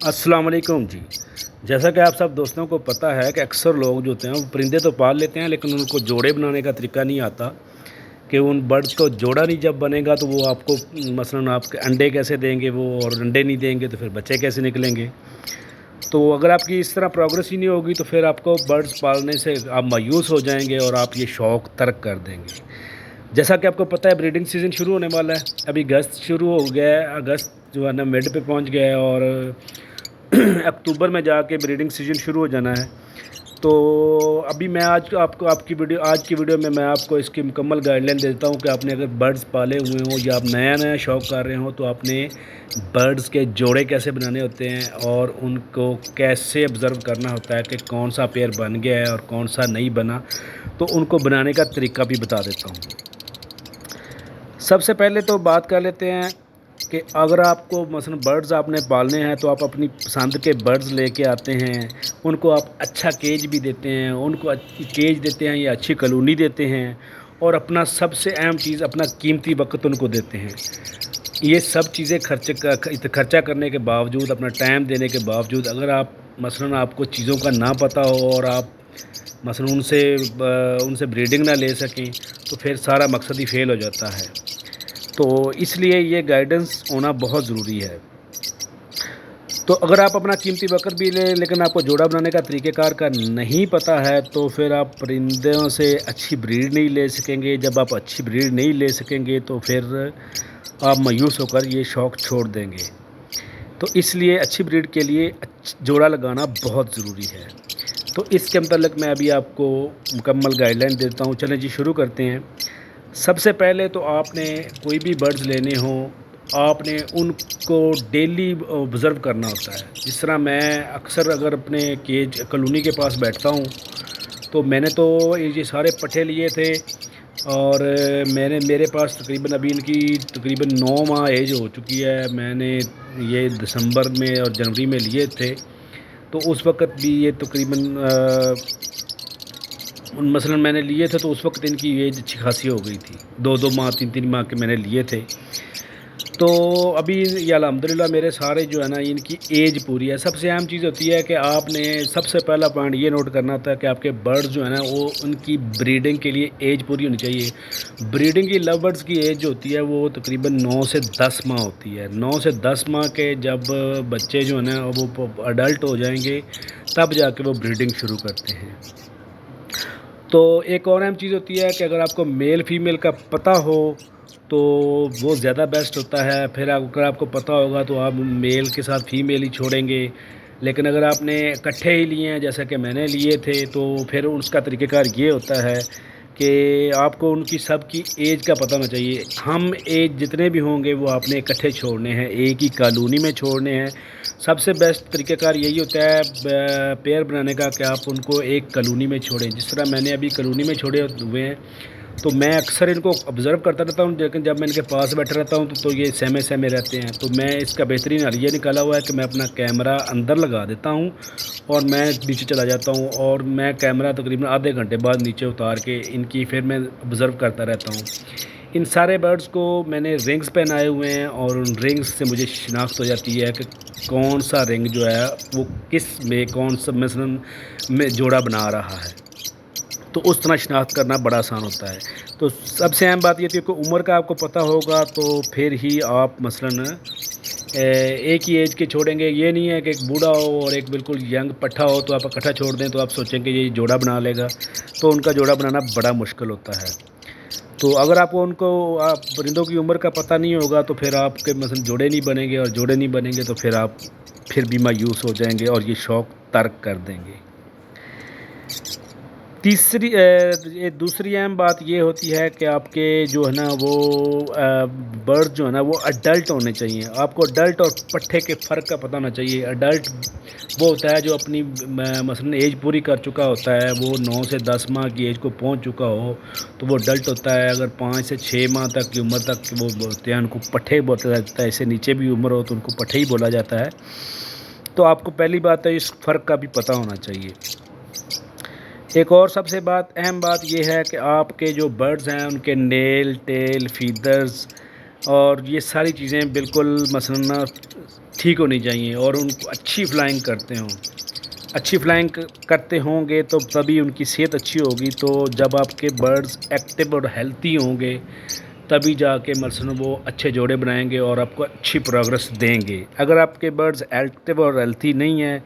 अस्सलाम वालेकुम जी। जैसा कि आप सब दोस्तों को पता है कि अक्सर लोग जो होते हैं वो परिंदे तो पाल लेते हैं, लेकिन उनको जोड़े बनाने का तरीका नहीं आता कि उन बर्ड्स को जोड़ा नहीं जब बनेगा तो वो आपको मसलन आपके अंडे कैसे देंगे वो, और अंडे नहीं देंगे तो फिर बच्चे कैसे निकलेंगे। तो अगर आपकी इस तरह प्रोग्रेस ही नहीं होगी तो फिर आपको बर्ड्स पालने से आप मायूस हो जाएंगे और आप ये शौक़ तर्क कर देंगे। जैसा कि आपको पता है ब्रीडिंग सीज़न शुरू होने वाला है, अभी अगस्त शुरू हो गया है, अगस्त जो है ना मिड पे पहुंच गया है और अक्टूबर में जाके ब्रीडिंग सीजन शुरू हो जाना है। तो अभी मैं आज की वीडियो में मैं आपको इसकी मुकम्मल गाइडलाइन देता हूँ कि आपने अगर बर्ड्स पाले हुए हों या आप नया शौक़ कर रहे हो तो आपने बर्ड्स के जोड़े कैसे बनाने होते हैं और उनको कैसे ऑब्ज़र्व करना होता है कि कौन सा पेयर बन गया है और कौन सा नहीं बना, तो उनको बनाने का तरीका भी बता देता हूँ। सबसे पहले तो बात कर लेते हैं कि अगर आपको मसलन बर्ड्स आपने पालने हैं तो आप अपनी पसंद के बर्ड्स लेके आते हैं, उनको आप अच्छा केज भी देते हैं, उनको अच्छी केज देते हैं या अच्छी कॉलोनी देते हैं और अपना सबसे अहम चीज़ अपना कीमती वक्त उनको देते हैं। ये सब चीज़ें खर्चा करने के बावजूद, अपना टाइम देने के बावजूद, अगर आप मसलन आपको चीज़ों का ना पता हो और आप मसलन उनसे ब्रीडिंग ना ले सकें तो फिर सारा मकसद ही फ़ेल हो जाता है। तो इसलिए ये गाइडेंस होना बहुत ज़रूरी है। तो अगर आप अपना कीमती वक्त भी लें लेकिन आपको जोड़ा बनाने का तरीक़ेकार का नहीं पता है तो फिर आप परिंदों से अच्छी ब्रीड नहीं ले सकेंगे। जब आप अच्छी ब्रीड नहीं ले सकेंगे तो फिर आप मायूस होकर ये शौक़ छोड़ देंगे। तो इसलिए अच्छी ब्रीड के लिए जोड़ा लगाना बहुत ज़रूरी है। तो इसके मतलब मैं अभी आपको मुकम्मल गाइडलाइन देता हूँ। चलें जी, शुरू करते हैं। सबसे पहले तो आपने कोई भी बर्ड्स लेने हों, आपने उनको डेली ऑब्ज़र्व करना होता है। जिस तरह मैं अक्सर अगर अपने केज कॉलोनी के पास बैठता हूँ तो मैंने तो ये सारे पट्ठे लिए थे और मेरे पास तकरीबन अभी इनकी तकरीबन 9 माह एज हो चुकी है। मैंने ये दिसंबर में और जनवरी में लिए थे, तो उस वक़्त भी ये तकरीबन मसलन मैंने लिए थे तो उस वक़्त इनकी एज अच्छी खासी हो गई थी। 2-2 माह 3-3 माह के मैंने लिए थे। तो अभी ये अल्हम्दुलिल्लाह मेरे सारे जो है ना इनकी एज पूरी है। सबसे अहम चीज़ होती है कि आपने सबसे पहला पॉइंट ये नोट करना होता है कि आपके बर्ड्स जो है ना वो उनकी ब्रीडिंग के लिए एज पूरी होनी चाहिए। ब्रीडिंग की लव बर्ड्स की एज जो होती है वो तकरीबन 9 से 10 माह होती है। 9 से 10 माह के जब बच्चे जो है ना वो अडल्ट हो जाएंगे तब जाके वो ब्रीडिंग शुरू करते हैं। तो एक और अहम चीज़ होती है कि अगर आपको मेल फीमेल का पता हो तो वो ज़्यादा बेस्ट होता है। फिर अगर आपको पता होगा तो आप मेल के साथ फीमेल ही छोड़ेंगे। लेकिन अगर आपने इकट्ठे ही लिए हैं जैसा कि मैंने लिए थे तो फिर उसका तरीक़ेकार ये होता है कि आपको उनकी सब की एज का पता होना चाहिए। हम एज जितने भी होंगे वो आपने इकट्ठे छोड़ने हैं, एक ही कॉलोनी में छोड़ने हैं। सबसे बेस्ट तरीक़ेकार यही होता है पेयर बनाने का कि आप उनको एक कॉलोनी में छोड़ें। जिस तरह मैंने अभी कॉलोनी में छोड़े हुए हैं तो मैं अक्सर इनको ऑब्ज़र्व करता रहता हूँ, लेकिन जब मैं इनके पास बैठा रहता हूँ तो ये सहमे रहते हैं। तो मैं इसका बेहतरीन हल ये निकाला हुआ है कि मैं अपना कैमरा अंदर लगा देता हूँ और मैं नीचे चला जाता हूँ और मैं कैमरा तकरीबन आधे घंटे बाद नीचे उतार के इनकी फिर मैं ऑब्ज़र्व करता रहता हूँ। इन सारे बर्ड्स को मैंने रिंग्स पहनाए हुए हैं और उन रिंग्स से मुझे शिनाख्त हो जाती है कि कौन सा रिंग जो है वो किस में कौन सा मसलन में जोड़ा बना रहा है। तो उस तरह शिनाख्त करना बड़ा आसान होता है। तो सबसे अहम बात ये थी कि उम्र का आपको पता होगा तो फिर ही आप मसलन एक ही एज के छोड़ेंगे। ये नहीं है कि एक बूढ़ा हो और एक बिल्कुल यंग पट्ठा हो तो आप इकट्ठा छोड़ दें तो आप सोचेंगे ये जोड़ा बना लेगा, तो उनका जोड़ा बनाना बड़ा मुश्किल होता है। तो अगर आपको आप परिंदों की उम्र का पता नहीं होगा तो फिर आपके मसलन जोड़े नहीं बनेंगे और जोड़े नहीं बनेंगे तो फिर आप फिर भी मायूस हो जाएंगे और ये शौक़ तर्क कर देंगे। ये दूसरी अहम बात ये होती है कि आपके जो है ना वो बर्ड जो है ना वो अडल्ट होने चाहिए। आपको अडल्ट और पट्ठे के फ़र्क का पता होना चाहिए। अडल्ट वो होता है जो अपनी मसलन एज पूरी कर चुका होता है, वो 9 से 10 माह की एज को पहुंच चुका हो तो वो अडल्ट होता है। अगर 5 से 6 माह तक की उम्र तक वो बोलते हैं उनको पट्ठे बोला जाता है। इससे नीचे भी उम्र हो तो उनको पट्ठे ही बोला जाता है। तो आपको पहली बात है इस फ़र्क का भी पता होना चाहिए। एक और सबसे अहम बात यह है कि आपके जो बर्ड्स हैं उनके नेल, टेल, फीदर्स اور یہ ساری چیزیں بالکل مثلاً ٹھیک ہونی چاہیے، اور ان کو اچھی فلائنگ کرتے ہوں، اچھی فلائنگ کرتے ہوں گے تو تبھی ان کی صحت اچھی ہوگی۔ تو جب آپ کے برڈز ایکٹیو اور ہیلتھی ہوں گے تبھی جا کے مثلاً وہ اچھے جوڑے بنائیں گے اور آپ کو اچھی پروگرس دیں گے۔ اگر آپ کے برڈز ایکٹیو اور ہیلتھی نہیں ہیں،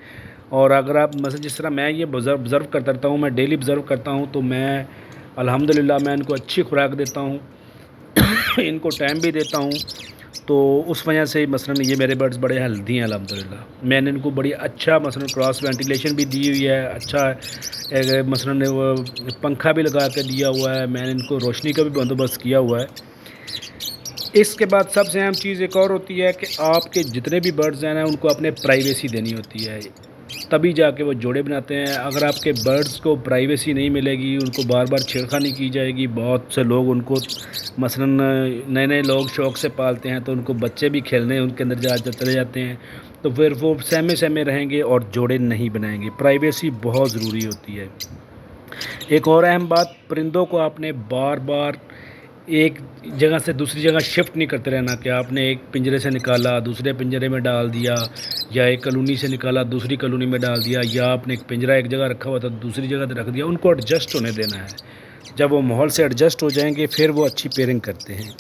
اور اگر آپ مثلا جس طرح میں یہ آبزرو کرتا رہتا ہوں، میں ڈیلی آبزرو کرتا ہوں، تو میں الحمدللہ میں ان کو اچھی خوراک دیتا ہوں، ان کو ٹائم بھی دیتا ہوں، تو اس وجہ سے مثلاً یہ میرے برڈز بڑے ہیلدی ہیں الحمدللہ۔ میں نے ان کو بڑی اچھا مثلاً کراس وینٹیلیشن بھی دی ہوئی ہے، اچھا مثلاً وہ پنکھا بھی لگا کے دیا ہوا ہے، میں نے ان کو روشنی کا بھی بندوبست کیا ہوا ہے۔ اس کے بعد سب سے اہم چیز ایک اور ہوتی ہے کہ آپ کے جتنے بھی برڈز ہیں نا ان کو اپنے پرائیویسی دینی ہوتی ہے، تبھی جا کے وہ جوڑے بناتے ہیں۔ اگر آپ کے برڈز کو پرائیویسی نہیں ملے گی، ان کو بار بار چھیڑخانی کی جائے گی، بہت سے لوگ ان کو مثلاً نئے لوگ شوق سے پالتے ہیں تو ان کو بچے بھی کھیلنے ان کے اندر چلے جاتے ہیں، تو پھر وہ سہمے رہیں گے اور جوڑے نہیں بنائیں گے۔ پرائیویسی بہت ضروری ہوتی ہے۔ ایک اور اہم بات، پرندوں کو آپ نے بار بار ایک جگہ سے دوسری جگہ شفٹ نہیں کرتے رہنا کہ آپ نے ایک پنجرے سے نکالا دوسرے پنجرے میں ڈال دیا، یا ایک کالونی سے نکالا دوسری کالونی میں ڈال دیا، یا آپ نے ایک پنجرہ ایک جگہ رکھا ہوا تھا دوسری جگہ رکھ دیا۔ ان کو ایڈجسٹ ہونے دینا ہے، جب وہ ماحول سے ایڈجسٹ ہو جائیں گے پھر وہ اچھی پیئرنگ کرتے ہیں۔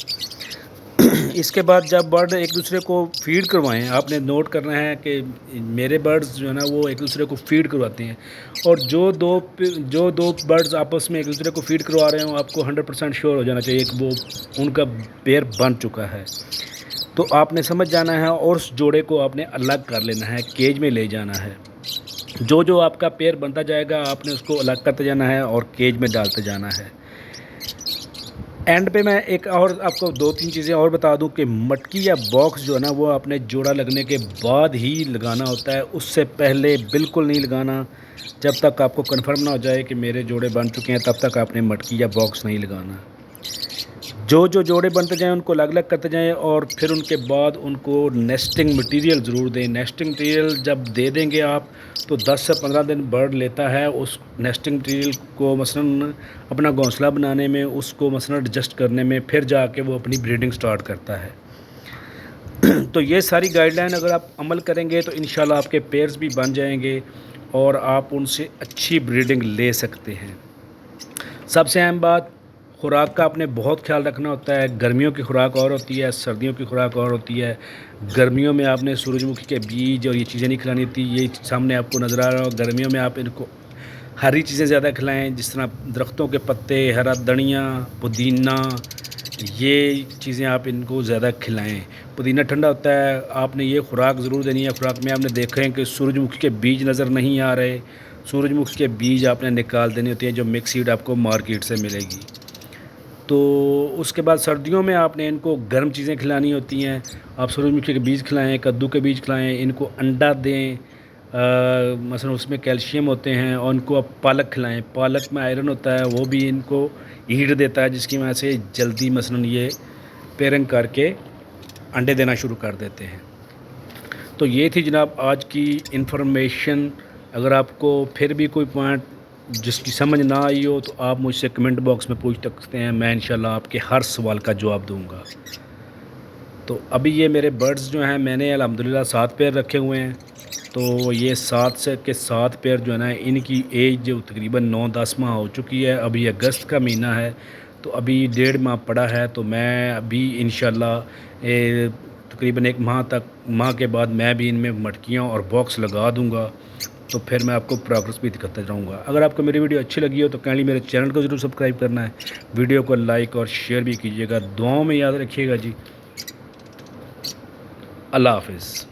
اس کے بعد جب برڈ ایک دوسرے کو فیڈ کروائیں، آپ نے نوٹ کرنا ہے کہ میرے برڈز جو ہے نا وہ ایک دوسرے کو فیڈ کرواتے ہیں، اور جو دو برڈز آپس میں ایک دوسرے کو فیڈ کروا رہے ہوں آپ کو 100% شیور ہو جانا چاہیے کہ وہ ان کا پیئر بن چکا ہے، تو آپ نے سمجھ جانا ہے اور اس جوڑے کو آپ نے الگ کر لینا ہے، کیج میں لے جانا ہے۔ جو آپ کا پیئر بنتا جائے گا آپ نے اس کو الگ کرتے جانا ہے اور کیج میں ڈالتے جانا ہے۔ اینڈ پہ میں ایک اور آپ کو 2-3 چیزیں اور بتا دوں کہ مٹکی یا باکس جو ہے نا وہ آپ نے جوڑا لگنے کے بعد ہی لگانا ہوتا ہے، اس سے پہلے بالکل نہیں لگانا۔ جب تک آپ کو کنفرم نہ ہو جائے کہ میرے جوڑے بن چکے ہیں تب تک آپ نے مٹکی یا باکس نہیں لگانا۔ جو جوڑے بنتے جائیں ان کو الگ الگ کرتے جائیں، اور پھر ان کے بعد ان کو نیسٹنگ مٹیریل ضرور دیں۔ نیسٹنگ مٹیریل جب دے دیں گے آپ تو 10 سے 15 دن برڈ لیتا ہے اس نیسٹنگ مٹیریل کو مثلاً اپنا گھونسلہ بنانے میں، اس کو مثلاً ایڈجسٹ کرنے میں، پھر جا کے وہ اپنی بریڈنگ سٹارٹ کرتا ہے۔ تو یہ ساری گائیڈ لائن اگر آپ عمل کریں گے تو انشاءاللہ آپ کے پیئرز بھی بن جائیں گے اور آپ ان سے اچھی بریڈنگ لے سکتے ہیں۔ سب سے اہم بات، خوراک کا آپ نے بہت خیال رکھنا ہوتا ہے۔ گرمیوں کی خوراک اور ہوتی ہے، سردیوں کی خوراک اور ہوتی ہے۔ گرمیوں میں آپ نے سورج مکھی کے بیج اور یہ چیزیں نہیں کھلانی ہوتی، یہ سامنے آپ کو نظر آ رہا ہو۔ گرمیوں میں آپ ان کو ہری چیزیں زیادہ کھلائیں، جس طرح درختوں کے پتے، ہرا دھنیا، پودینہ، یہ چیزیں آپ ان کو زیادہ کھلائیں۔ پودینہ ٹھنڈا ہوتا ہے، آپ نے یہ خوراک ضرور دینی ہے۔ خوراک میں آپ نے دیکھا ہے کہ سورج مکھی کے بیج نظر نہیں آ رہے، سورج مکھی کے بیج آپ نے نکال دینی ہوتی ہیں، جو مکس سیڈ آپ کو مارکیٹ سے ملے گی۔ تو اس کے بعد سردیوں میں آپ نے ان کو گرم چیزیں کھلانی ہوتی ہیں، آپ سورج مکھی کے بیج کھلائیں، کدو کے بیج کھلائیں، ان کو انڈا دیں، مثلا اس میں کیلشیم ہوتے ہیں، اور ان کو آپ پالک کھلائیں، پالک میں آئرن ہوتا ہے، وہ بھی ان کو ہیٹ دیتا ہے، جس کی وجہ سے جلدی مثلا یہ پیرنگ کر کے انڈے دینا شروع کر دیتے ہیں۔ تو یہ تھی جناب آج کی انفارمیشن۔ اگر آپ کو پھر بھی کوئی پوائنٹ جس کی سمجھ نہ آئی ہو تو آپ مجھ سے کمنٹ باکس میں پوچھ سکتے ہیں، میں انشاءاللہ آپ کے ہر سوال کا جواب دوں گا۔ تو ابھی یہ میرے برڈز جو ہیں میں نے الحمدللہ 7 پیئر رکھے ہوئے ہیں، تو یہ 7 پیئر جو ہے نا ان کی ایج جو تقریباً 9-10 ماہ ہو چکی ہے۔ ابھی اگست کا مہینہ ہے تو ابھی 1.5 ماہ پڑا ہے، تو میں ابھی انشاءاللہ تقریباً 1 ماہ کے بعد میں بھی ان میں مٹکیاں اور باکس لگا دوں گا، تو پھر میں آپ کو پروگرس بھی دکھاتا رہوں گا۔ اگر آپ کو میری ویڈیو اچھی لگی ہو تو کائنڈلی میرے چینل کو ضرور سبسکرائب کرنا ہے، ویڈیو کو لائک اور شیئر بھی کیجیے گا، دعاؤں میں یاد رکھیے گا جی۔ اللہ حافظ۔